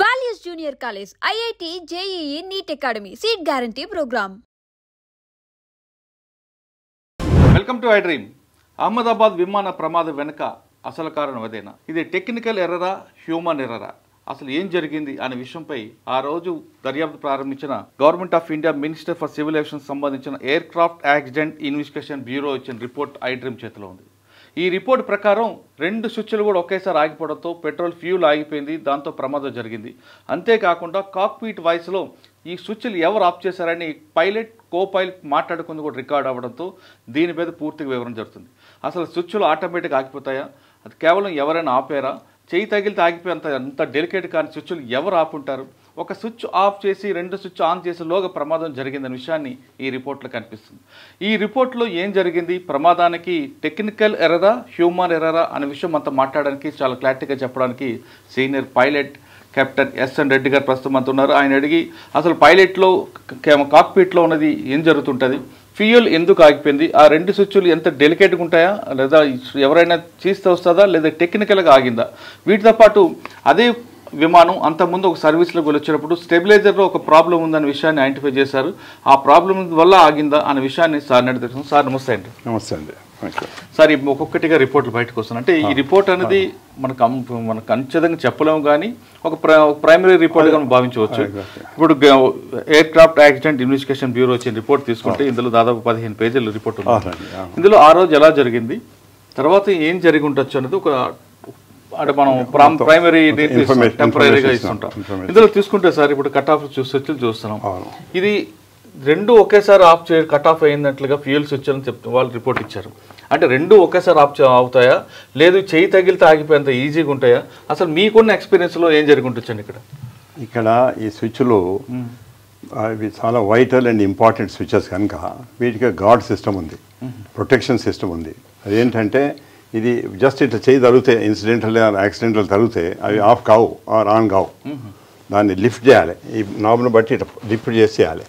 Values Junior College, IIT, JEE, NEET Academy, Seat Guarantee Program. Welcome to I dream. Ahmedabad విమాన ప్రమాదం వెనుక అసలు కారణం అదేనా? ఇది టెక్నికల్ ఎర్రరా, హ్యూమన్ ఎర్రరా? అసలు ఏం జరిగింది అనే విషయంపై ఆ రోజు దర్యాప్తు ప్రారంభించిన government of India minister for civil aviation సంబంధించిన aircraft accident investigation bureau ఇచ్చిన రిపోర్ట్ ఐ డ్రీమ్ చేతిలో ఉంది. ఈ రిపోర్ట్ ప్రకారం 2 స్విచ్లు కూడా ఒకేసారి ఆగిపోవడంతో పెట్రోల్ ఫ్యూల్ ఆగిపోయింది, దాంతో ప్రమాదం జరిగింది. అంతేకాకుండా కాక్పిట్ వాయిస్లో ఈ స్విచ్లు ఎవరు ఆఫ్ చేశారని పైలట్ కో పైలట్ మాట్లాడుకుంది కూడా రికార్డ్ అవ్వడంతో దీని మీద పూర్తిగా వివరణ జరుగుతుంది. అసలు స్విచ్లు ఆటోమేటిక్గా ఆగిపోతాయా? అది కేవలం ఎవరైనా ఆపారా? చేయి తగిలితే ఆగిపోయేంత అంత డెలికేట్ కానీ స్విచ్లు ఎవరు ఆపుంటారు? ఒక స్విచ్ ఆఫ్ చేసి 2 స్విచ్ ఆన్ చేసి లోగా ప్రమాదం జరిగిందనే విషయాన్ని ఈ రిపోర్ట్లో కనిపిస్తుంది. ఈ రిపోర్ట్లో ఏం జరిగింది, ప్రమాదానికి టెక్నికల్ ఎర్రరా, హ్యూమన్ ఎర్రరా అనే విషయం అంతా మాట్లాడడానికి చాలా క్లారిటీగా చెప్పడానికి senior pilot captain SN Reddy గారు ప్రస్తుతం అంత ఉన్నారు. ఆయన అడిగి అసలు పైలట్లో కాక్పిట్లో ఉన్నది ఏం జరుగుతుంటుంది, ఫ్యూయల్ ఎందుకు ఆగిపోయింది, ఆ 2 స్విచ్లు ఎంత డెలికేట్గా ఉంటాయా, లేదా ఎవరైనా చేస్తే వస్తుందా, లేదా టెక్నికల్గా ఆగిందా? వీటితో పాటు అదే విమానం అంతకుముందు ఒక సర్వీస్లోకి వచ్చినప్పుడు స్టెబిలైజర్లో ఒక ప్రాబ్లం ఉందనే విషయాన్ని ఐడెంటిఫై చేశారు. ఆ ప్రాబ్లం వల్ల ఆగిందా అనే విషయాన్ని సార్ని అడిగి తెలుసు. సార్ నమస్తే అండి. నమస్తే అండి. సార్ ఒక్కొక్కటిగా రిపోర్ట్లు బయటకు వస్తున్నాయి. అంటే ఈ రిపోర్ట్ అనేది మనకు ఖచ్చితంగా చెప్పలేము, కానీ ఒక ప్రైమరీ రిపోర్ట్గా మనం భావించవచ్చు. ఇప్పుడు air craft accident investigation bureau వచ్చిన రిపోర్ట్ తీసుకుంటే ఇందులో దాదాపు 15 పేజీల రిపోర్ట్ ఉంది. ఇందులో ఆ రోజు ఎలా జరిగింది, తర్వాత ఏం జరిగి ఉండొచ్చు అనేది ఒక అంటే మనం ప్రైమరీ టెంపరీగా ఇస్తుంటాం. ఇందులో తీసుకుంటే సార్ ఇప్పుడు కట్ ఆఫ్ స్విచ్లు చూస్తున్నాం. ఇది 2 ఒకేసారి ఆఫ్ కట్ ఆఫ్ అయినట్లుగా ఫ్యూయల్ స్విచ్ అని వాళ్ళు రిపోర్ట్ ఇచ్చారు. అంటే 2 ఒకేసారి ఆఫ్ అవుతాయా, లేదు చేయి తగిలితే ఆగిపోయేంత ఈజీగా ఉంటాయా? అసలు మీకున్న ఎక్స్పీరియన్స్లో ఏం జరిగి ఉండొచ్చండి ఇక్కడ ఈ స్విచ్లు అవి చాలా వైటల్ అండ్ ఇంపార్టెంట్ స్విచెస్ కనుక వీటికి గార్డ్ సిస్టమ్ ఉంది, ప్రొటెక్షన్ సిస్టమ్ ఉంది. అదేంటంటే ఇది జస్ట్ ఇట్లా చేయి తగిలితే ఇన్సిడెంటల్ యాక్సిడెంటల్ తగిలితే అవి ఆఫ్ కావు ఆర్ ఆన్ కావు. దాన్ని లిఫ్ట్ చేయాలి, ఈ నాబ్ను బట్టి ఇట్లా లిఫ్ట్ చేసేయాలి.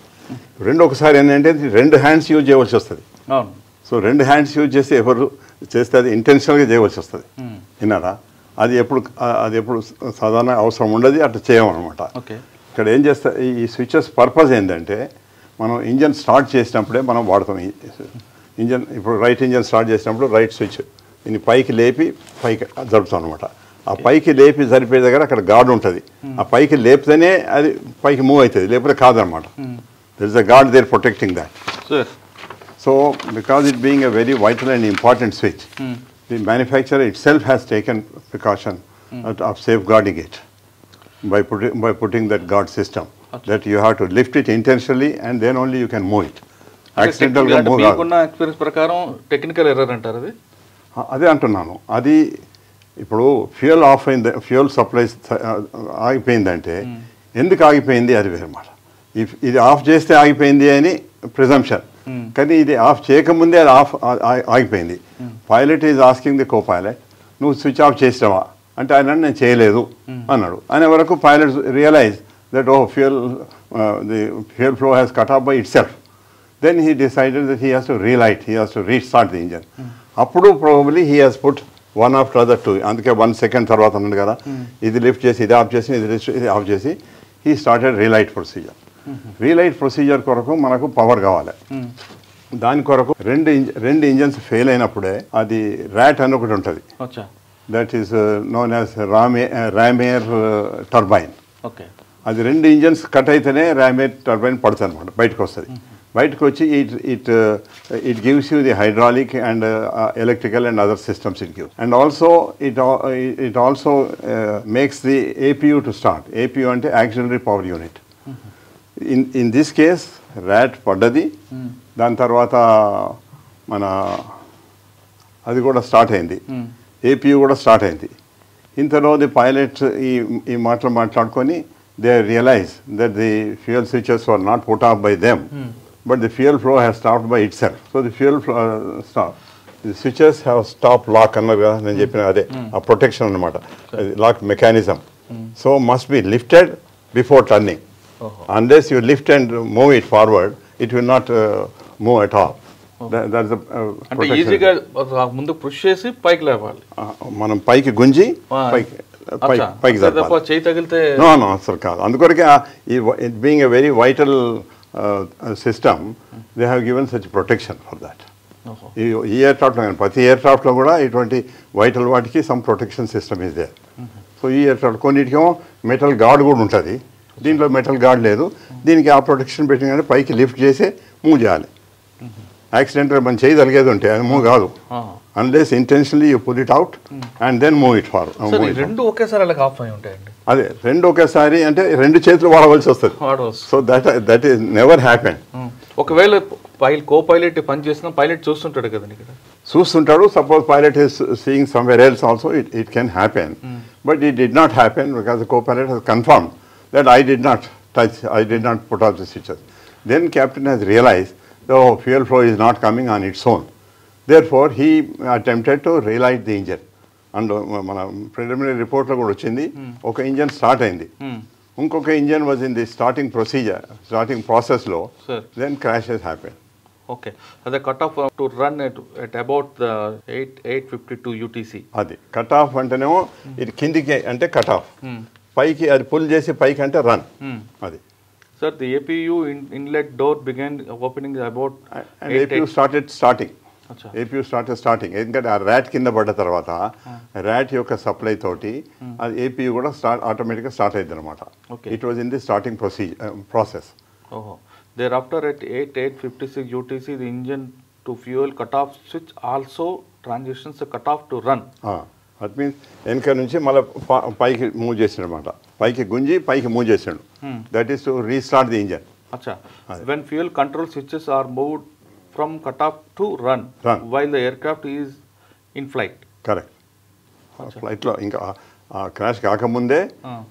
2 ఒకసారి ఏంటంటే 2 హ్యాండ్స్ యూజ్ చేయవలసి వస్తుంది. సో 2 హ్యాండ్స్ యూజ్ చేస్తే ఎవరు చేస్తే అది ఇంటెన్షనల్గా చేయవలసి వస్తుంది. విన్నారా? అది ఎప్పుడు సాధారణ అవసరం ఉండదు, అట్లా చేయమన్నమాట. ఇక్కడ ఏం చేస్తా, ఈ స్విచెస్ పర్పస్ ఏంటంటే మనం ఇంజన్ స్టార్ట్ చేసినప్పుడే మనం వాడతాం. ఇంజన్ ఇప్పుడు రైట్ ఇంజన్ స్టార్ట్ చేసినప్పుడు రైట్ స్విచ్ దీన్ని పైకి లేపి పైకి జరుపుతాం అనమాట. ఆ పైకి లేపి జరిపే దగ్గర అక్కడ గార్డ్ ఉంటుంది. ఆ పైకి లేపితేనే అది పైకి మూవ్ అవుతుంది, లేకపోతే కాదనమాట. There is a guard there protecting that. So because it being a very vital and important switch, the manufacturer itself has taken precaution of safeguarding it by putting that guard system, that you have to lift it intentionally and then only you can move it. Accidental గా move మీకున్న experience ప్రకారం technical error అంటారు అది? అదే అంటున్నాను. అది ఇప్పుడు fuel of అయింది, ఫ్యూయల్ సప్లై ఆగిపోయిందంటే ఎందుకు ఆగిపోయింది అది వేరమాట. ఇది ఆఫ్ చేస్తే ఆగిపోయింది అని ప్రిజంప్షన్, కానీ ఇది ఆఫ్ చేయకముందే అది ఆగిపోయింది. Pilot is asking the co pilot, నువ్వు స్విచ్ ఆఫ్ చేసావా అంటే ఆయన నేను చేయలేదు అన్నాడు. అనే వరకు pilot realise that the fuel flow has cut off by itself. Then he decided that he has to relight, he has to restart the engine. అప్పుడు probably he has put one after other 2, అందుకే 1 second తర్వాత అన్నాడు కదా, ఇది lift చేసి ఇది of చేసి ఇది ఆఫ్ చేసి హీ స్టార్టెడ్ రీలైట్ ప్రొసీజర్. రీలైట్ ప్రొసీజర్ కొరకు మనకు పవర్ కావాలి. దాని కొరకు 2 ఇంజన్స్ ఫెయిల్ అయినప్పుడే అది ర్యాట్ అని ఒకటి ఉంటుంది, that is known as ram air turbine. అది 2 ఇంజన్స్ కట్ అయితేనే ర్యామేర్ టర్బైన్ పడుతుంది అనమాట, బయటకు వస్తుంది. బయటకు వచ్చి it gives you the hydraulic and electrical and other systems it gives. And also it also makes the APU to start. APU అంటే auxiliary power unit. In this case RAT పడ్డది, దాని తర్వాత మన అది కూడా స్టార్ట్ అయింది, ఏపీయూ కూడా start అయింది. ఇంతలో ది పైలట్స్ ఈ మాటలు మాట్లాడుకొని they realise that the fuel switches were not put off by them, but the fuel flow has stopped by itself. So the fuel flow stop. The switches have stop lock annaga nenu cheppina ade a protection annamata, lock mechanism. So must be lifted before turning. Unless you lift and move it forward, it will not move at all. That's the అంటే ఈజీగా ముందు push చేసి పైకి లేవాలి, మనం పైకి గుంజి పైకి పైకి చేయి తగిలితే నో అసలు కాదు. అందుకొరకే it being a very vital system they have given such protection for that. ఈ ఎయిర్క్రాఫ్ట్లో కానీ ప్రతి ఎయిర్క్రాఫ్ట్లో కూడా ఇటువంటి వైటల్ వాటికి some protection system is there. So ఈ ఎయిర్క్రాఫ్ట్ కొన్నిటికేమో మెటల్ గార్డ్ కూడా ఉంటుంది, దీంట్లో మెటల్ గార్డ్ లేదు. దీనికి ఆ ప్రొటెక్షన్ పెట్టిన పైకి లిఫ్ట్ చేసి మూవ్ చేయాలి. యాక్సిడెంట్గా మనం చేయగలిగేది ఉంటే అది మూవ్ కాదు, unless intentionally you pull it out and then move it far. రెండు ఒకేసారి అలా ఆఫ్ అయి ఉంటాయండి. అదే రెండు ఒకేసారి అంటే రెండు చేతులు వాడవలసి వస్తుంది. So that is never happen. ఒకవేళ కో పైలట్ పని చేసిన పైలట్ చూస్తుంటాడు కదండి, ఇక్కడ చూస్తుంటాడు. Suppose pilot is seeing somewhere else also it can happen, but it did not happen because the co pilot he's confirm that I did not touch, I did not put out the switches. Then captain has realized the fuel flow is not coming on its own. Therefore he attempted to relight the engine. And మన preliminary రిపోర్ట్లో కూడా వచ్చింది, ఒక engine start అయింది, ఇంకొక engine was in the starting ప్రాసెస్లో, then crashes happen. Okay, అదే cut off to run at about 8:52 UTC. అది కట్ ఆఫ్ అంటేనేమో ఇది కిందికి అంటే కట్ ఆఫ్, పైకి అది పుల్ చేసి పైకి అంటే రన్. అది sir the APU inlet door began opening about APU starting ఎందుకంటే ఆ ర్యాట్ కింద పడ్డ తర్వాత ర్యాట్ యొక్క సప్లై తోటి అది APU కూడా ఆటోమేటిక్గా స్టార్ట్ అయింది అనమాట. It was in the starting process. ఓహో, thereafter at 8:56 UTC the engine to fuel cut off switch also transitions cut off to run. That means వెనక నుంచి మళ్ళీ పైకి మూవ్ చేసాడు అనమాట, పైకి గుంజి పైకి మూవ్ చేసాడు. That is to restart the engine. అచ్చా, when fuel control switches are moved from cut off to run while the aircraft is in flight. Correct. ఫ్లైట్లో ఇంకా క్రాష్ కాకముందే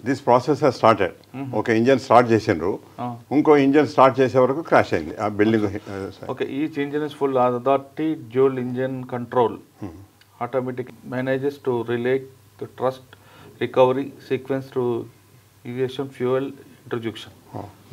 దిస్ ప్రాసెస్ హెస్ స్టార్టెడ్. ఒక ఇంజన్ స్టార్ట్ చేసిండ్రు, ఇంకో engine start చేసే వరకు crash అయింది ఆ building. Okay, each engine is full authority dual engine control automatic manages to relate the thrust recovery sequence to aviation fuel introduction.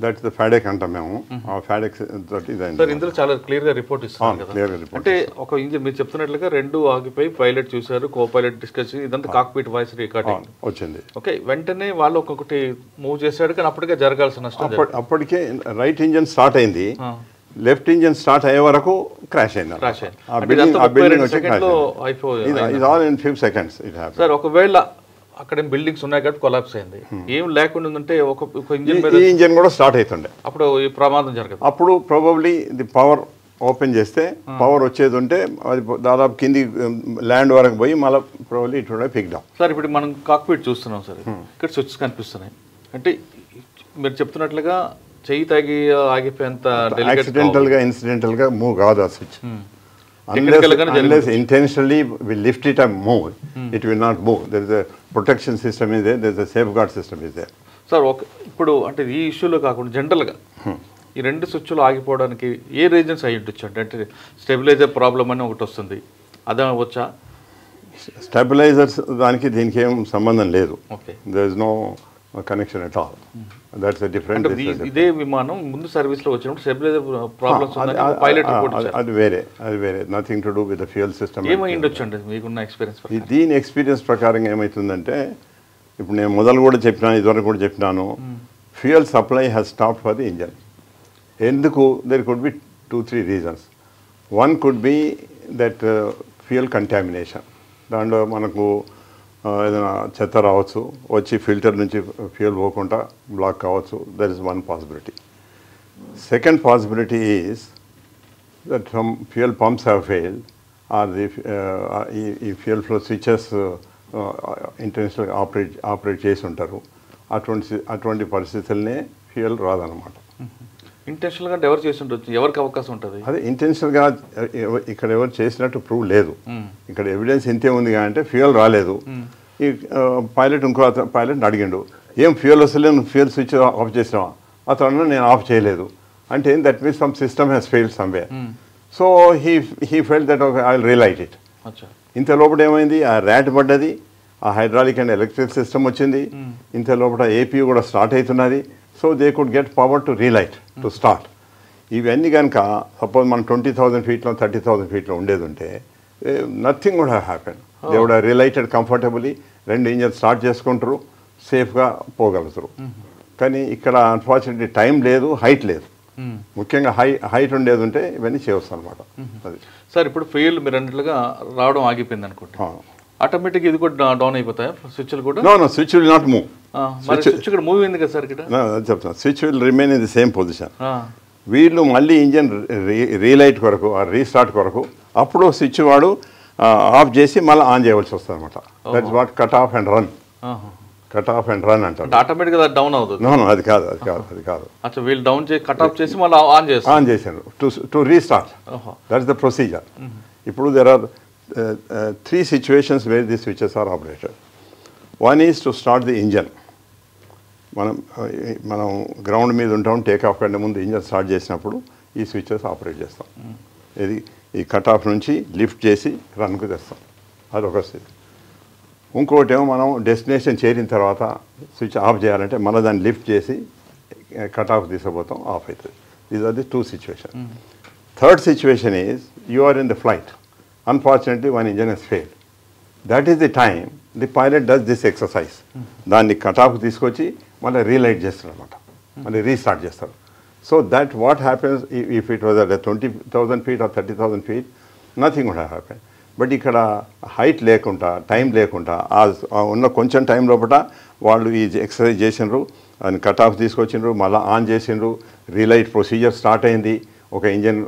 That's the FADEC అంటాం మేము. ఆ FADEC తోటి ఇదండి సార్. ఇందులో చాలా క్లియర్ గా రిపోర్ట్ ఇస్తాను కదా, అంటే ఒక ఇంజిన్ మీరు చెప్తున్నట్లుగా రెండు ఆగిపోయి పైలట్ చూశారు, కో పైలట్ డిస్కస్, ఇదంతా కాక్పిట్ వాయిస్ రికార్డింగ్ వచ్చింది. ఓకే, వెంటనే వాళ్ళు ఒక్కొక్కటి మూవ్ చేశాడు, కానీ అప్పటికే జరగాల్సిన నష్టం. అప్పటికే రైట్ ఇంజన్ స్టార్ట్ అయింది, లెఫ్ట్ ఇంజన్ స్టార్ట్ అయ్యే వరకు క్రాష్ అయింది. సార్ ఒకవేళ అక్కడ బిల్డింగ్స్ ఉన్నాయి కాబట్టి కొలాప్స్ అయింది, ఏం లేకుండా ఉందంటే ఒక ఇంజన్ కూడా స్టార్ట్ అవుతుండే, అప్పుడు ఈ ప్రమాదం జరగదు. అప్పుడు ప్రాబబ్లీ ది పవర్ ఓపెన్ చేస్తే పవర్ వచ్చేది ఉంటే అది దాదాపు కింది ల్యాండ్ వరకు పోయి మళ్ళీ probably it would pick down. Sir ఇప్పుడు మనం కాక్పిట్ చూస్తున్నాం సార్, ఇక్కడ స్విచ్ కనిపిస్తున్నాయి, అంటే మీరు చెప్తున్నట్లుగా చెయ్యి తాగి ఆగిపోయేంత ఇన్సిడెంటల్ గా మూవ్ కాదు ఆ switch. Unless intentionally we lift it and move, it will not move. There is a protection system is there, there is a safeguard system is there. Sir ఇప్పుడు అంటే ఈ ఇష్యూలో కాకుండా జనరల్గా ఈ రెండు స్విచ్లు ఆగిపోవడానికి ఏ రీజన్స్ అయ్యి ఉండొచ్చు? అంటే స్టెబిలైజర్ ప్రాబ్లమ్ అని ఒకటి వస్తుంది, అదే వచ్చా? స్టెబిలైజర్స్ దానికి దీనికి ఏం సంబంధం లేదు. Okay, there is no connection at all. That's a different. ఇదే విమానం ముందు సర్వీస్ లో వచ్చినప్పుడు స్టెబిలైజర్ ప్రాబ్లమ్స్ ఉందని పైలట్ రిపోర్ట్ ఇచ్చారు. అది వేరే nothing to do with the fuel system. ఏమై ఉండొచ్చండి మీకున్న ఎక్స్పీరియన్స్? దీని ఎక్స్పీరియన్స్ ప్రకారం ఏమవుతుందంటే, ఇప్పుడు నేను మొదలు కూడా చెప్పినాను, ఇదివరకు కూడా చెప్పినాను, fuel supply has stopped for the engine. ఎందుకు? There could be 2-3 reasons. One could be that fuel contamination, దాంట్లో మనకు ఏదైనా చెత్త రావచ్చు, వచ్చి ఫిల్టర్ నుంచి ఫ్యూయల్ పోకుండా బ్లాక్ కావచ్చు. That is one possibility. Second possibility is that some fuel pumps have failed, or the ఈ fuel flow switches international operate చేసి ఉంటారు. అటువంటి పరిస్థితులనే ఫ్యూయల్ రాదనమాట. ఇంటెన్షనల్గా ఎవరు చేసి ఉండొచ్చు, ఎవరికి అవకాశం ఉంటుంది? అదే ఇంటెన్షనల్గా ఇక్కడ ఎవరు చేసినట్టు ప్రూవ్ లేదు. ఇక్కడ ఎవిడెన్స్ ఇంతే ఉంది అంటే ఫ్యూయల్ రాలేదు. ఈ పైలట్ ఇంకో పైలట్ని అడిగిండు, ఏం ఫ్యూయల్ వస్తలేదు, ఫ్యూయల్ స్విచ్ ఆఫ్ చేసినావా? అతను నేను ఆఫ్ చేయలేదు అంటే that means some system has failed somewhere. So he felt that I will relight it. ఇంత లోపల ఏమైంది, ఆ ర్యాట్ పడ్డది, ఆ హైడ్రాలిక్ అండ్ ఎలక్ట్రిక్ సిస్టమ్ వచ్చింది, ఇంత లోపల APU కూడా స్టార్ట్ అవుతున్నది. So they could get power to relight to start. ఇవన్నీ కనుక సపోజ్ మనం 20,000 ఫీట్లో 30,000 ఫీట్లో ఉండేది ఉంటే nothing would have happen. They would have relighted comfortably రెండు ఇంజన్ స్టార్ట్ చేసుకుంటారు, సేఫ్గా పోగలుగుతారు. కానీ ఇక్కడ అన్ఫార్చునేట్లీ టైం లేదు, హైట్ లేదు. ముఖ్యంగా హైట్ ఉండేది ఉంటే ఇవన్నీ చేయవచ్చు అనమాట. అది సార్ ఇప్పుడు ఫెయిల్ మీరు అన్నట్లుగా రావడం ఆగిపోయింది అనుకుంటా, ఆటోమేటిక్ ఇది కూడా డౌన్ అయిపోతాయా స్విచ్లు కూడా? No switch will not move. Switch ఇక్కడ మూవ్ అయింది కదా సార్ ఇక్కడ? చెప్తాను, switch will remain in the same position. వీళ్ళు మళ్ళీ ఇంజన్ రీలైట్ కొరకు రీస్టార్ట్ కొరకు అప్పుడు స్విచ్ వాడు ఆఫ్ చేసి మళ్ళీ ఆన్ చేయవలసి వస్తుంది అనమాట. That's what cut off and run. Cut off and run అంటారు. ఆటోమేటిక్గా డౌన్ అవుతుంది. నో అది కాదు, అది కాదు, అది కాదు. అచ్చా, వీళ్ళు డౌన్ చేసి కట్ ఆఫ్ చేసి మళ్ళీ ఆన్ చేశారు to restart. That's the procedure. ఇప్పుడు there are 3 situations where these switches are operated. One is to start the engine. మనం గ్రౌండ్ మీద ఉంటాం, టేక్ ఆఫ్ కంటే ముందు ఇంజన్ స్టార్ట్ చేసినప్పుడు ఈ స్విచెస్ ఆపరేట్ చేస్తాం. ఇది ఈ కట్ ఆఫ్ నుంచి లిఫ్ట్ చేసి రన్కు తెస్తాం, అదొక స్థితి. ఇంకోటేమో మనం డెస్టినేషన్ చేరిన తర్వాత స్విచ్ ఆఫ్ చేయాలంటే మళ్ళీ దాన్ని లిఫ్ట్ చేసి కట్ ఆఫ్ తీసుకుపోతాం, ఆఫ్ అవుతుంది. These are the 2 situations. Third situation is you are in the flight. Unfortunately, one engine has failed. That is the time the pilot does this exercise. దాన్ని cut off తీసుకొచ్చి మళ్ళీ relight చేస్తారు అనమాట, మళ్ళీ restart చేస్తారు. So that what happens if it was at 20,000 feet or 30,000 feet, nothing would happen. But ఇక్కడ height లేకుండా, time లేకుండా, ఉన్న కొంచెం టైం లోపల వాళ్ళు ఈ ఎక్సర్సైజ్ చేసినారు, అని కట్ ఆఫ్ తీసుకొచ్చిండ్రు, మళ్ళీ ఆన్ చేసిండ్రు, రీలైట్ ప్రొసీజర్ స్టార్ట్ అయింది. ఒక ఇంజన్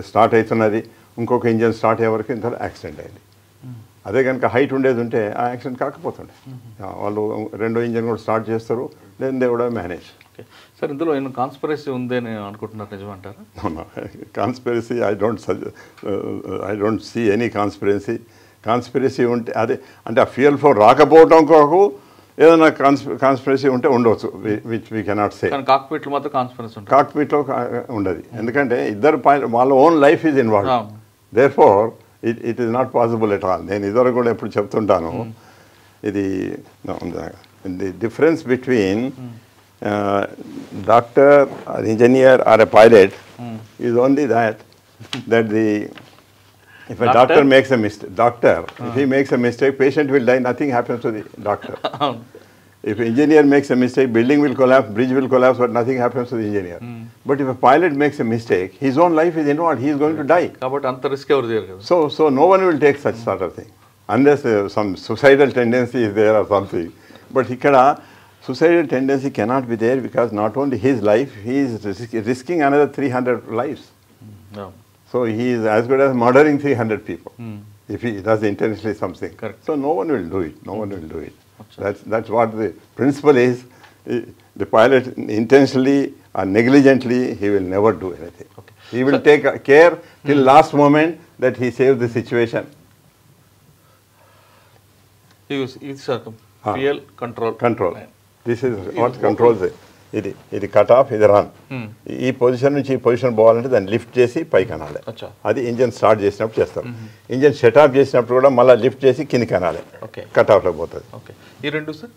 స్టార్ట్ అవుతున్నది, ఇంకొక ఇంజన్ స్టార్ట్ అయ్యే వరకు ఇంత యాక్సిడెంట్ అయింది. అదే కనుక హైట్ ఉండేది ఉంటే ఆ యాక్సిడెంట్ కాకపోతుండే. వాళ్ళు రెండో ఇంజన్ కూడా స్టార్ట్ చేస్తారు, then they would have manage. Sir ఇందులో ఏమైనా కాన్స్పిరసీ ఉంది అని అనుకుంటున్నారు, నిజమంటారా? Conspiracy I don't see any conspiracy ఉంటే అదే అంటే ఆ ఫ్యూయల్ ఫ్లో రాకపోవడం కొరకు ఏదైనా కాన్స్పిరసీ ఉంటే ఉండవచ్చు, విచ్ వీ కెనాట్ సే. కాక్పిట్లో మాత్రం కాన్స్పిరసీ ఉంటుంది, కాక్పిట్లో ఉండదు. ఎందుకంటే ఇద్దరు వాళ్ళ own life is involve. There for it is not possible at all. నేను ఇద్దరు కూడా ఎప్పుడు చెప్తుంటాను, ఇది the difference between doctor or engineer or a pilot is only that the if a doctor makes a mistake, if he makes a mistake, patient will die, nothing happens to the doctor. If an engineer makes a mistake, building will collapse, bridge will collapse, but nothing happens to the engineer. But if a pilot makes a mistake, his own life is involved, he is going to die. But anta risk evaru cheyaru. So no one will take such sort of thing, unless some suicidal tendency is there or something. But ikkada suicidal tendency cannot be there, because not only his life, he is risking another 300 lives. So he is as good as murdering 300 people if he does intentionally something. Correct. So no one will do it. No one will do it. That's what the principle is. The pilot intentionally or negligently, he will never do anything. Okay. He will take care till last moment that he saves the situation. It's fuel control. This is what controls it. ఇది cut off, ఇది run. ఈ position నుంచి ఈ position పోవాలంటే దాన్ని lift చేసి పైకి అనాలి. అది ఇంజన్ స్టార్ట్ చేసినప్పుడు చేస్తారు. ఇంజన్ షట్ ఆఫ్ చేసినప్పుడు కూడా మళ్ళీ లిఫ్ట్ చేసి కిందికి అనాలి, కట్ ఆఫ్లో పోతుంది. ఈ రెండు సార్,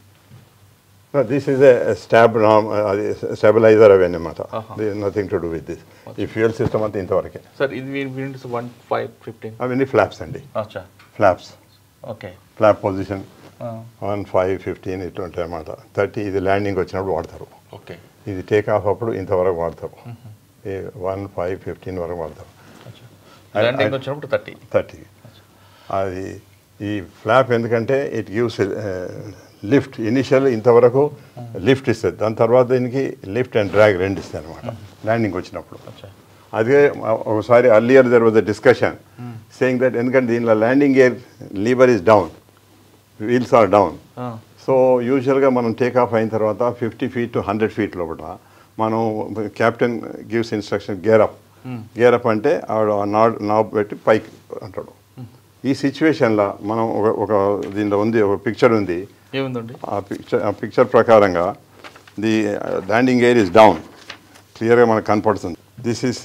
దిస్ ఈజ్ ఎ స్టాబిలైజర్ అవన్నీ అన్నమాట. Nothing to do with this. ఈ ఫ్యూయల్ సిస్టమ్ అంతా ఇంతవరకే సార్. ఇది 1.5-15 అవన్నీ ఫ్లాప్స్ అండి. ఫ్లాప్స్, ఫ్లాప్ పొజిషన్ 1.5-15 ఇటువంటి అన్నమాట. 30 ఇది ల్యాండింగ్ వచ్చినప్పుడు వాడతారు. ఇది టేక్ ఆఫ్ అప్పుడు ఇంతవరకు వాడతారు. 1.5-15 వరకు వాడతారు. ల్యాండింగ్ వచ్చినప్పుడు 30. అది ఈ ఫ్లాప్ ఎందుకంటే ఇట్ గివ్స్ లిఫ్ట్. ఇనిషియల్ ఇంతవరకు లిఫ్ట్ ఇస్తుంది, దాని తర్వాత దీనికి లిఫ్ట్ అండ్ డ్రాగ్ రెండు ఇస్తుంది అనమాట ల్యాండింగ్ వచ్చినప్పుడు. అదే ఒకసారి earlier there was a discussion saying that ఎందుకంటే దీనిలో landing gear lever is down, wheels are down. So యూజువల్గా మనం టేక్ ఆఫ్ అయిన తర్వాత 50 feet to 100 feet లోపల మనం captain gives instruction gear up అంటే ఆవిడ నాబ్ పెట్టి పైకి అంటాడు. ఈ సిచ్యువేషన్లో మనం ఒక దీనిలో ఉంది, ఒక పిక్చర్ ఉంది. ఆ పిక్చర్ ప్రకారంగా the landing gear is down, క్లియర్గా మనకు కనపడుతుంది. దిస్ ఈజ్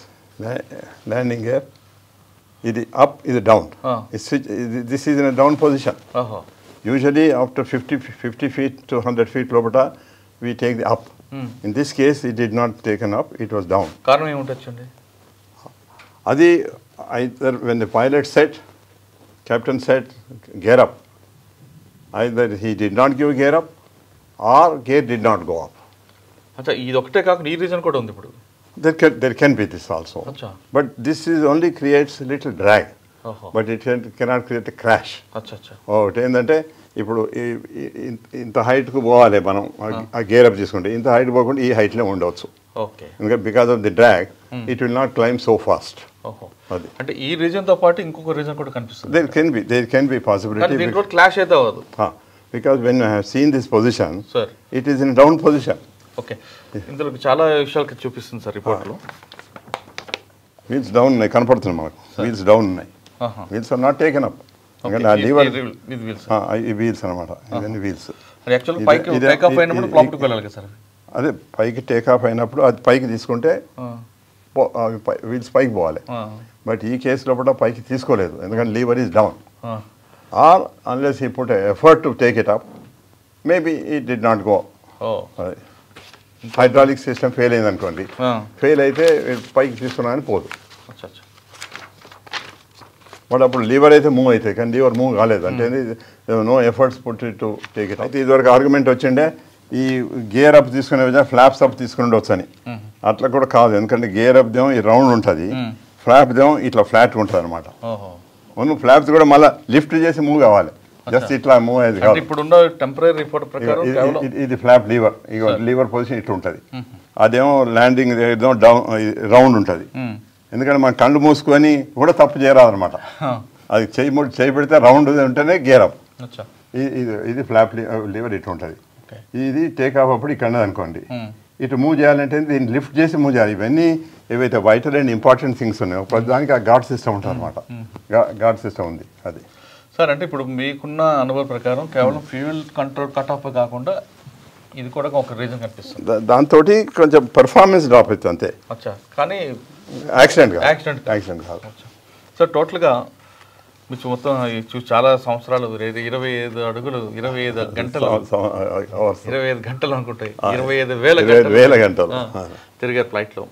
ల్యాండింగ్ గేర్, ఇది అప్, ఇది down. This is in down position. Usually after 50 feet to 100 feet lobata, we take the up. In this case, it did not taken up, it was down. Karanam emuntachandi? Adi either when the pilot said, captain said, gear up, either he did not give gear up or gear did not go up. అచ్చా ఇది ఒకటే కాకుండా ఈ reason కూడా ఉంది ఇప్పుడు. There can be this also. Achha. But this is only creates little drag. ఓహో. But it cannot create a crash. అచ్చా అచ్చా. ఒకటి ఏంటంటే ఇప్పుడు ఇంత హైట్కు పోవాలి మనం ఆ గేర్ అప్ తీసుకుంటే ఇంత హైట్ పోకుండా ఈ హైట్లో ఉండవచ్చు. ఓకే. ఎందుకంటే because of the drag it will not claim so fast. ఓహో. అది అంటే ఈ రీజన్ తో పాటు ఇంకొక రీజన్ కూడా కనిపిస్తుంది. There can be possibility. దీంట్లో క్లాష్ అయితే అవ్వదు. Because when I have seen this position sir it is in down position. Okay. ఇందులో చాలా విషయాలు చూపిస్తుంది సార్ రిపోర్ట్లో. వీల్స్ డౌన్ ఉన్నాయి కనపడుతున్నాయి మనకు. వీల్స్ డౌన్ ఉన్నాయి. Wheels are not taken up. ఎందుకంటే ఆ లీవర్ ఈ వీల్స్ అనమాట. ఇవన్నీ వీల్స్. యాక్చువల్లీ పైకి టేక్ ఆఫ్ అయినప్పుడు ఫ్లాప్కి వెళ్ళాలి కదా సార్. అదే పైకి టేక్ ఆఫ్ అయినప్పుడు అది పైకి తీసుకుంటే వీల్స్ పైకి పోవాలి. బట్ ఈ కేసులో కూడా పైకి తీసుకోలేదు ఎందుకంటే lever is down. Or unless he put effort to take it up maybe it did not go. Hydraulic system fail అయింది అనుకోండి. ఫెయిల్ అయితే పైకి తీసుకున్నా అని పోదు. బట్ అప్పుడు లీవర్ అయితే మూవ్ అవుతాయి కానీ లీవర్ మూవ్ కాలేదు అంటే no efforts put to take it. అయితే ఇదివరకు ఆర్గ్యుమెంట్ వచ్చిండే ఈ గేర్ అప్ తీసుకునే విధంగా ఫ్లాప్స్ అప్ తీసుకుని ఉండొచ్చు అని. అట్లా కూడా కాదు ఎందుకంటే గేర్ అప్ దేమో ఈ రౌండ్ ఉంటుంది, ఫ్లాప్ దేమో ఇట్లా ఫ్లాట్ ఉంటుంది అనమాట. ఫ్లాప్స్ కూడా మళ్ళీ లిఫ్ట్ చేసి మూవ్ కావాలి. జస్ట్ ఇట్లా మూవ్ అయ్యేది కాదు. ఇప్పుడున్న టెంపరరీ రిపోర్ట్ ప్రకారం ఇది ఫ్లాప్ లీవర్. ఇక లీవర్ పొజిషన్ ఇట్లా ఉంటుంది. అదేమో ల్యాండింగ్ ఏదో డౌన్ రౌండ్ ఉంటుంది. ఎందుకంటే మనం కళ్ళు మూసుకొని కూడా తప్పు చేయరాదనమాట. అది చేయి పెడితే రౌండ్ ఉంటేనే గేర్ అప్. ఇది ఫ్లాప్ లీవర్ ఇట్లా ఉంటుంది. ఇది టేక్ ఆఫ్ అప్పుడు ఇక్కడ అనుకోండి ఇటు మూవ్ చేయాలంటే దీన్ని లిఫ్ట్ చేసి మూవ్ చేయాలి. ఇవన్నీ ఏవైతే వైటల్ అండ్ ఇంపార్టెంట్ థింగ్స్ ఉన్నాయో ప్రతిదానికి ఆ గార్డ్ సిస్టమ్ ఉంటుంది అనమాట. గార్డ్ సిస్టమ్ ఉంది అది. సార్ అంటే ఇప్పుడు మీకున్న అనుభవం ప్రకారం కేవలం ఫ్యూయల్ కంట్రోల్ కట్ ఆఫ్ కాకుండా ఇది కూడా ఒక రీజన్ కనిపిస్తుంది. దాంతో కొంచెం పెర్ఫార్మెన్స్ డ్రాప్ అవుతుంది అంతే. అచ్చా. కానీ యాక్సిడెంట్ కాదు. సార్ టోటల్గా మీరు మొత్తం చాలా సంవత్సరాలు 25 అడుగులు 25 గంటలు 25 గంటలు అనుకుంటాయి 25,000 గంటలు తిరిగారు ఫ్లైట్లో.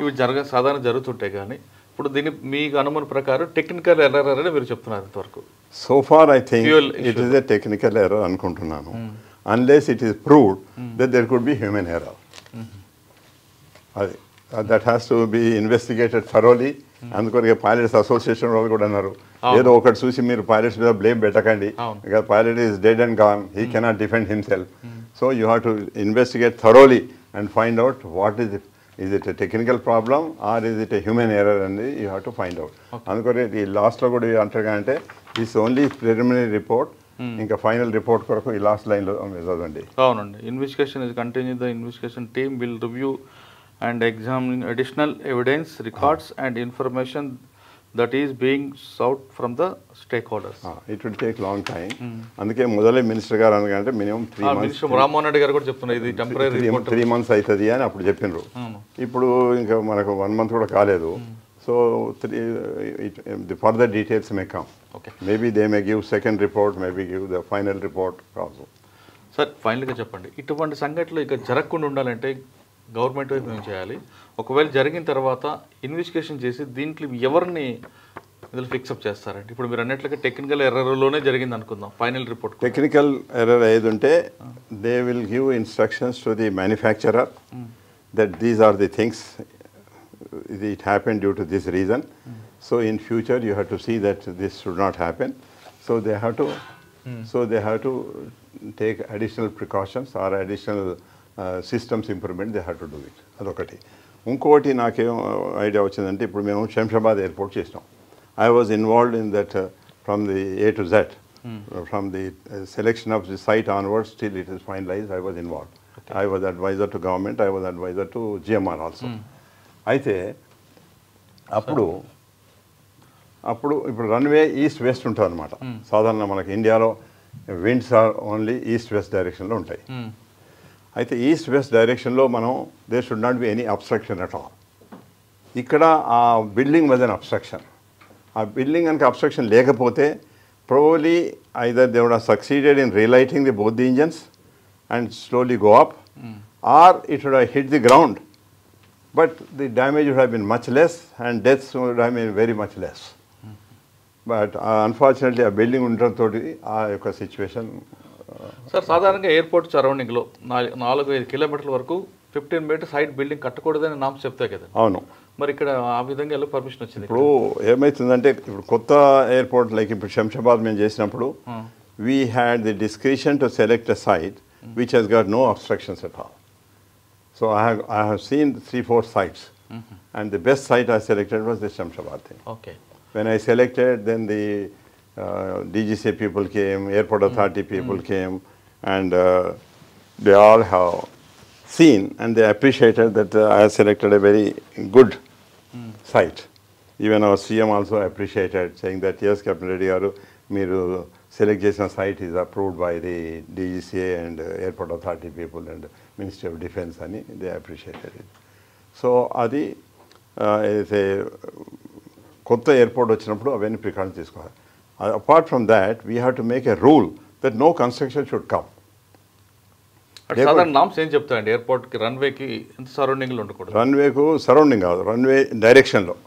ఇవి సాధారణ జరుగుతుంటాయి కానీ ఇప్పుడు దీన్ని మీకు అనుమానం ప్రకారం టెక్నికల్ ఎర్రర్ అని మీరు చెప్తున్నారు ఇంతవరకు. So far I think it is a technical error అనుకుంటున్నాను. Unless it is proved that there could be human error. అది that has to be investigated thoroughly. అందుకొరకు పైలట్స్ అసోసియేషన్ వాళ్ళు కూడా అన్నారు ఏదో ఒకటి చూసి మీరు పైలట్స్ మీద బ్లేమ్ పెట్టకండి. Because pilot is dead and gone, he cannot defend himself. So you have to investigate thoroughly and find out what is it a technical problem or is it a human error అనేది you have to find out. అందుకని ఈ లాస్ట్లో కూడా అంటారు అంటే this only preliminary report. ఇంకా final report కొరకు ఈ లాస్ట్ లైన్లో చదవండి. అవునండి. Investigation is continue. The investigation team will review and examine additional evidence, records and information that is being sought from the stakeholders. It will take long time. అందుకే మొదలే minister గారు అనగానే minimum 3 months. Minister Rammohan Reddy గారు కూడా చెప్తున్నారు ఇది temporary report 3 months అవుతుంది అని అప్పుడు చెప్పిండ్రు. ఇప్పుడు ఇంకా మనకు 1 month కూడా కాలేదు. So the further details may come. Okay. Maybe they may give second report, maybe give the final report also. Sir ఫైనల్గా చెప్పండి ఇటువంటి సంఘటనలు ఇక జరగకుండా ఉండాలంటే గవర్నమెంట్ వైపు ఏం చేయాలి? ఒకవేళ జరిగిన తర్వాత ఇన్వెస్టిగేషన్ చేసి దీంట్లో ఎవరిని ఇందులో ఫిక్సప్ చేస్తారండి? ఇప్పుడు మీరు అన్నట్లుగా టెక్నికల్ ఎర్రర్లోనే జరిగింది అనుకుందాం. ఫైనల్ రిపోర్ట్ టెక్నికల్ ఎర్రర్ ఏది ఉంటే they will give instructions to the manufacturer that these are the things it happen due to this reason. So in future you have to see that this should not happen. So they have to take additional precautions or additional systems improvement they have to do it. అదొకటి. ఇంకొకటి నాకేం idea వచ్చిందంటే ఇప్పుడు మేము Shamshabad airport చేసినాం. I was involved in that from the A to Z. From the selection of the site onwards till it is finalized, I was involved. Okay. I was advisor to government, I was advisor to GMR also. అయితే అప్పుడు ఇప్పుడు runway east west ఉంటుంది అనమాట. సాధారణ మనకి ఇండియాలో winds are only east west డైరెక్షన్లో ఉంటాయి. అయితే ఈస్ట్ వెస్ట్ డైరెక్షన్లో మనం there should not be any obstruction at all. ఇక్కడ ఆ బిల్డింగ్ వాజ్ అన్ అబ్స్ట్రక్షన్. ఆ బిల్డింగ్ కనుక అబ్స్ట్రక్షన్ లేకపోతే probably either they would have succeeded in relighting both the engines and slowly go up, or it would have hit the ground, but the damage would have been much less and deaths would have been very much less. But unfortunately ఆ building ఉండటంతో ఆ యొక్క situation. Sir సాధారణంగా airport సరౌండింగ్లో 4-5 కిలోమీటర్ల వరకు 15 metres height building కట్టకూడదని norms చెప్తాయి కదా. అవును. మరి ఇక్కడ ఆ విధంగా ఎలా పర్మిషన్ వచ్చింది? ఇప్పుడు ఏమవుతుందంటే ఇప్పుడు కొత్త ఎయిర్పోర్ట్ లైక్ ఇప్పుడు శంషాబాద్ మేము చేసినప్పుడు we had the discretion to select a site which has got no obstructions at all. So I have seen 3-4 sites and the best site I selected was the Shamshabad thing. Okay. When I selected, then the DGCA people came, airport authority people came, and they all have seen and they appreciated that I selected a very good site. Even our CM also appreciated, saying that yes, Captain Reddy garu, meeru select chesina site is approved by the DGCA and airport authority people and Ministry of Defence ani they appreciated it. So adi ఏదైతే కొత్త airport వచ్చినప్పుడు అవన్నీ precautions తీసుకోవాలి. Apart from that we have to make a rule that no construction should come. సాధారణ norms ఏం చెప్తాయండి ఎయిర్పోర్ట్కి రన్వేకి ఎంత సరౌండింగ్లో ఉండకూడదు? రన్వేకు సరౌండింగ్ కాదు, రన్వే డైరెక్షన్లో.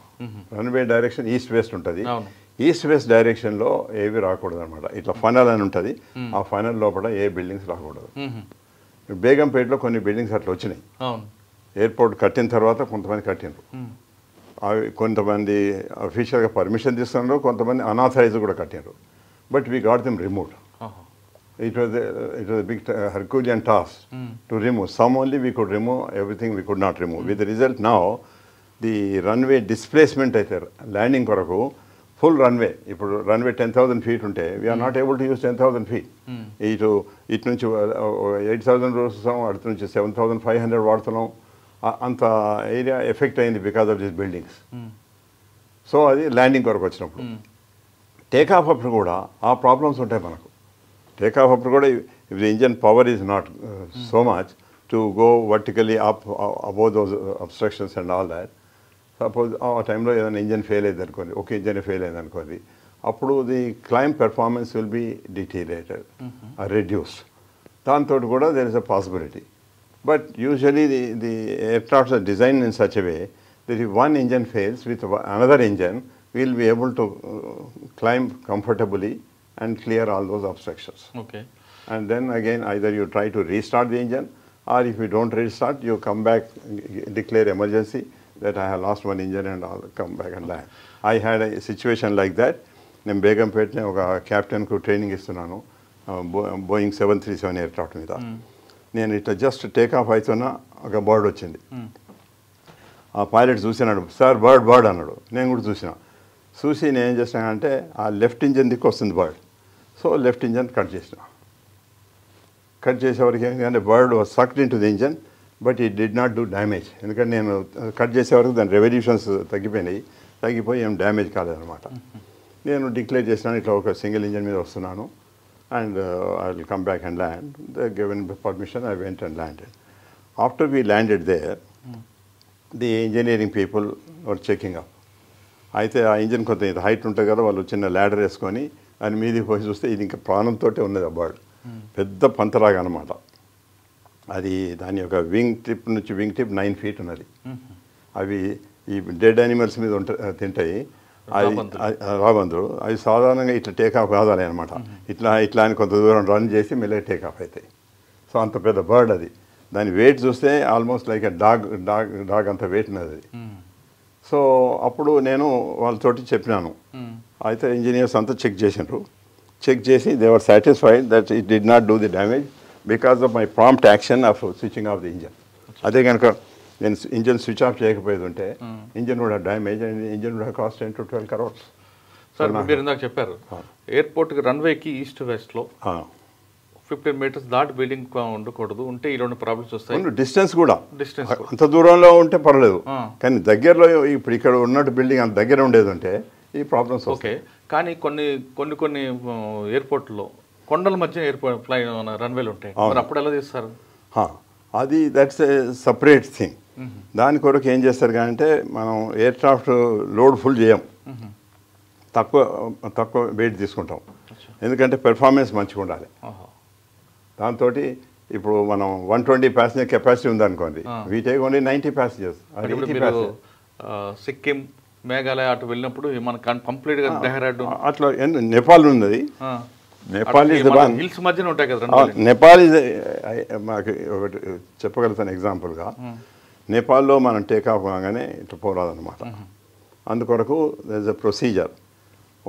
రన్వే డైరెక్షన్ ఈస్ట్ వెస్ట్ ఉంటుంది. ఈస్ట్ వెస్ట్ డైరెక్షన్లో ఏవి రాకూడదు అనమాట. ఇట్లా ఫనల్ అని ఉంటుంది, ఆ ఫనల్ లోపల ఏ బిల్డింగ్స్ రాకూడదు. బేగంపేటలో కొన్ని బిల్డింగ్స్ అట్లా వచ్చినాయి. ఎయిర్పోర్ట్ కట్టిన తర్వాత కొంతమంది కట్టినారు. అవి కొంతమంది అఫీషియల్గా పర్మిషన్ తీసుకున్నారు, కొంతమంది అనాథరైజ్ కూడా కట్టినారు. But we got them removed. It was a big Herculean task to remove. Some only we could remove, everything we could not remove. With the result now, the runway displacement అయితే landing కొరకు full runway. ఇప్పుడు runway 10,000 feet ఉంటే we are not able to use 10,000 feet. ఇటు నుంచి 8,000 చూస్తాం, అటు నుంచి 7,500 వాడుతున్నాం. అంత ఏరియా ఎఫెక్ట్ అయింది because of this buildings. So అది ల్యాండింగ్ కొరకు వచ్చినప్పుడు. టేకాఫ్ అప్పుడు కూడా ఆ ప్రాబ్లమ్స్ ఉంటాయి మనకు. టేకాఫ్ అప్పుడు కూడా if the engine power is not so much to go vertically up above those obstructions and all that. Suppose ఆ టైంలో ఏదైనా ఇంజన్ ఫెయిల్ అయింది అనుకోండి, ఒక ఇంజన్ ఫెయిల్ అయింది అనుకోండి, అప్పుడు the climb performance will be deteriorated, reduced. దాంతో కూడా there is a possibility. But usually the aircrafts are designed in such a way that if one engine fails, with another engine, we will be able to climb comfortably and clear all those obstructions. Okay. And then again, either you try to restart the engine, or if you don't restart, you come back, declare emergency that I have lost one engine and I'll come back and land. I had a situation like that. నేను బేగంపేటనే ఒక క్యాప్టెన్కు training ఇస్తున్నాను Boeing 737 aircraft మీద. నేను ఇట్లా just take off అవుతున్నా ఒక bird వచ్చింది. ఆ పైలట్ చూసినాడు, సార్ బర్డ్ అన్నాడు. నేను కూడా చూసి నేను ఏం చేసినానంటే ఆ లెఫ్ట్ ఇంజన్ దిక్కు వస్తుంది bird. So left engine cut చేసేవరకు ఏంటంటే bird was sucked in to the engine but it did not do damage. ఎందుకంటే నేను కట్ చేసేవరకు దాని రెవల్యూషన్స్ తగ్గిపోయి ఏం డ్యామేజ్ కాలేదన్నమాట. నేను డిక్లేర్ చేసినాను ఇట్లా ఒక సింగిల్ ఇంజన్ మీద వస్తున్నాను and I will come back and land. They given permission, I went and landed. After we landed there, the engineering people were checking up. అయితే ఆ ఇంజన్ కొంత హైట్ ఉంటుంది కదా, వాళ్ళు చిన్న ల్యాడర్ వేసుకొని దాని మీదకి పోయి చూస్తే ఇది ఇంకా ప్రాణంతో ఉన్నది ఆ బర్డ్. పెద్ద పంతలాగా అనమాట. అది దాని యొక్క వింగ్ టిప్ నుంచి వింగ్ టిప్ 9 feet ఉన్నది. అవి ఈ డెడ్ యానిమల్స్ మీద తింటాయి. రాబందులు అవి సాధారణంగా ఇట్లా టేకాఫ్ కావాలి అనమాట. ఇట్లా అని కొంత దూరం రన్ చేసి మెల్లగా టేకాఫ్ అవుతాయి. సో అంత పెద్ద బర్డ్ అది. దాని వెయిట్ చూస్తే ఆల్మోస్ట్ లైక్ డాగ్ అంత వెయిట్ ఉన్నది అది. సో అప్పుడు నేను వాళ్ళతోటి చెప్పినాను. అయితే ఇంజనీర్స్ అంతా చెక్ చేసి they were satisfied that it did not do the damage because of my prompt action of switching of the engine. అదే కనుక నేను ఇంజన్ స్విచ్ ఆఫ్ చేయకపోయేది ఉంటే ఇంజన్ కూడా డ్యామేజ్ అండ్ ఇంజన్ కూడా కాస్ట్ 10 to 12 crores. సార్ మీరు ఇందాక చెప్పారు ఎయిర్పోర్ట్కి రన్వేకి ఈస్ట్ వెస్ట్లో 15 meters దాటి బిల్డింగ్ ఉండకూడదు, ఉంటే ఈ 2 ప్రాబ్లమ్స్ వస్తాయి. డిస్టెన్స్ కూడా అంత దూరంలో ఉంటే పర్లేదు, కానీ దగ్గరలో ఇప్పుడు ఇక్కడ ఉన్నట్టు బిల్డింగ్ అంత దగ్గర ఉండేది ఉంటే ఈ ప్రాబ్లమ్స్. ఓకే, కానీ కొన్ని ఎయిర్పోర్ట్లో కొండల మధ్య ఎయిర్పోర్ట్ రన్వేలు ఉంటాయి, అప్పుడు ఎలా చేస్తారు? అది దట్స్ ఏ సపరేట్ థింగ్. దాని కొరకు ఏం చేస్తారు అంటే మనం ఎయిర్క్రాఫ్ట్ లోడ్ ఫుల్ చేయం, తక్కువ వెయిట్ తీసుకుంటాం. ఎందుకంటే పెర్ఫార్మెన్స్ మంచిగా ఉండాలి. దాంతో ఇప్పుడు మనం 120 passenger కెపాసిటీ ఉందనుకోండి, we take only 90 passengers. Sikkim Meghalaya అటు వెళ్ళినప్పుడు మన కంప్లీట్గా డెహ్రాడూన్ అట్లా నేపాల్ ఉన్నది. Nepal is the one. Hills మధ్యన ఉంటాయి కదా. నేపాల్ ఇస్ మాకు ఒకటి చెప్పగలుగుతాను ఎగ్జాంపుల్గా. నేపాల్లో మనం టేకాఫ్ కాగానే ఇట్లా పోరాదన్నమాట. అందుకొరకు దర్ ఇస్ అ ప్రొసీజర్.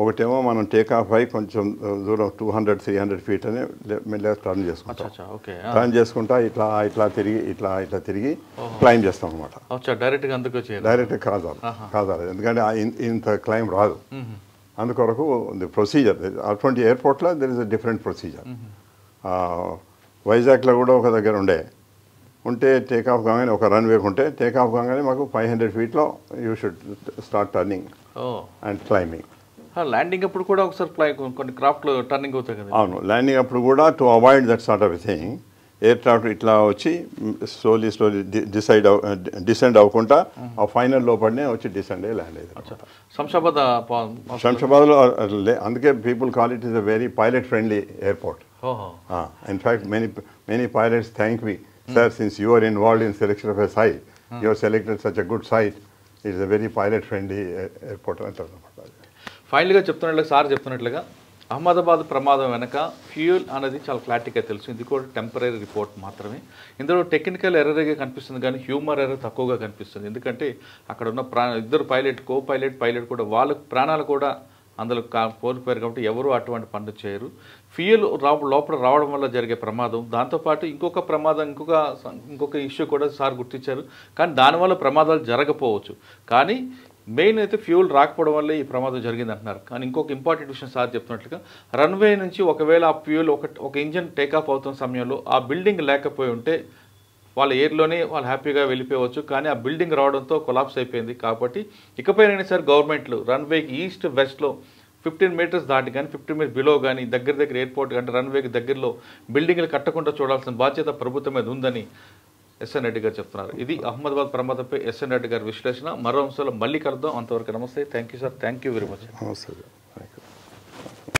ఒకటేమో మనం టేకాఫ్ అయి కొంచెం దూరం 200-300 ఫీట్ అని మెల్లగా టర్న్ చేసుకుంటాం. టర్న్ చేసుకుంటా ఇట్లా ఇట్లా తిరిగి క్లైంబ్ చేస్తాం అనమాట. డైరెక్ట్గా కాదాలి ఎందుకంటే ఇంత క్లైంబ్ రాదు. అందుకొరకు ది ప్రొసీజర్ అటువంటి ఎయిర్పోర్ట్లో there is a different procedure. వైజాగ్లో కూడా ఒక దగ్గర ఉంటే టేకాఫ్ కాగానే ఒక రన్వే ఉంటే టేకాఫ్ కాగానే మాకు 500 ఫీట్లో you should start turning and climbing. Landing అప్పుడు కూడా ఒకసారి కొన్ని క్రాఫ్ట్లో టర్నింగ్ అవుతాయి కదా. అవును, ల్యాండింగ్ అప్పుడు కూడా to avoid that sort of thing air craft ఇట్లా వచ్చి స్లోలీ డిసెండ్ అవ్వకుండా ఆ ఫైనల్ లోపలనే వచ్చి డిసెండ్ అయ్యి ల్యాండ్ అయ్యింది. శంషాబాద్లో అందుకే people call it is a very pilot friendly airport. In fact many pilots thank me, sir, since you are involved in selection of a site, you are selected such a good site, it is a very pilot friendly airport అంటారు. ఫైనల్గా చెప్తున్నట్లుగా sir చెప్తున్నట్లుగా Ahmedabad ప్రమాదం వెనక fuel అనేది చాలా క్లారిటీగా తెలుసు. ఇది కూడా టెంపరీ రిపోర్ట్ మాత్రమే. ఇందులో టెక్నికల్ ఎర్రర్గా కనిపిస్తుంది కానీ హ్యూమర్ ఎర్రర్ తక్కువగా కనిపిస్తుంది. ఎందుకంటే అక్కడ ఉన్న ఇద్దరు కో పైలట్ కూడా వాళ్ళ ప్రాణాలు కూడా అందులో కోల్పోయారు కాబట్టి ఎవరు అటువంటి పనులు చేయరు. ఫ్యూయల్ లోపల రావడం వల్ల జరిగే ప్రమాదం, దాంతోపాటు ఇంకొక ప్రమాదం ఇంకొక ఇష్యూ కూడా సార్ గుర్తించారు. కానీ దానివల్ల ప్రమాదాలు జరగకపోవచ్చు. కానీ మెయిన్ అయితే ఫ్యూల్ రాకపోవడం వల్లే ఈ ప్రమాదం జరిగింది అంటున్నారు. కానీ ఇంకొక ఇంపార్టెంట్ విషయం సార్ చెప్తున్నట్లుగా రన్వే నుంచి ఒకవేళ ఆ ఫ్యూల్ ఒక ఇంజన్ టేకాఫ్ అవుతున్న సమయంలో ఆ బిల్డింగ్ లేకపోయి ఉంటే వాళ్ళ ఎయిర్లోనే వాళ్ళు హ్యాపీగా వెళ్ళిపోవచ్చు. కానీ ఆ బిల్డింగ్ రావడంతో కొలాప్స్ అయిపోయింది. కాబట్టి ఇకపైనా సార్ గవర్నమెంట్లు రన్వేకి ఈస్ట్ వెస్ట్లో 15 మీటర్స్ దాటి కానీ 15 మీటర్స్ బిలో కానీ దగ్గర ఎయిర్పోర్ట్ అంటే రన్వేకి దగ్గరలో బిల్డింగ్లు కట్టకుండా చూడాల్సిన బాధ్యత ప్రభుత్వం మీద ఉందని ఎస్ఎన్ రెడ్డి గారు చెప్తున్నారు. ఇది అహ్మదాబాద్ ప్రమాదంపై ఎస్ఎన్ రెడ్డి గారి విశ్లేషణ. మరో అంశంలో మళ్ళీ కలుద్దాం. అంతవరకు నమస్తే. Thank you sir. Thank you very much. నమస్తే.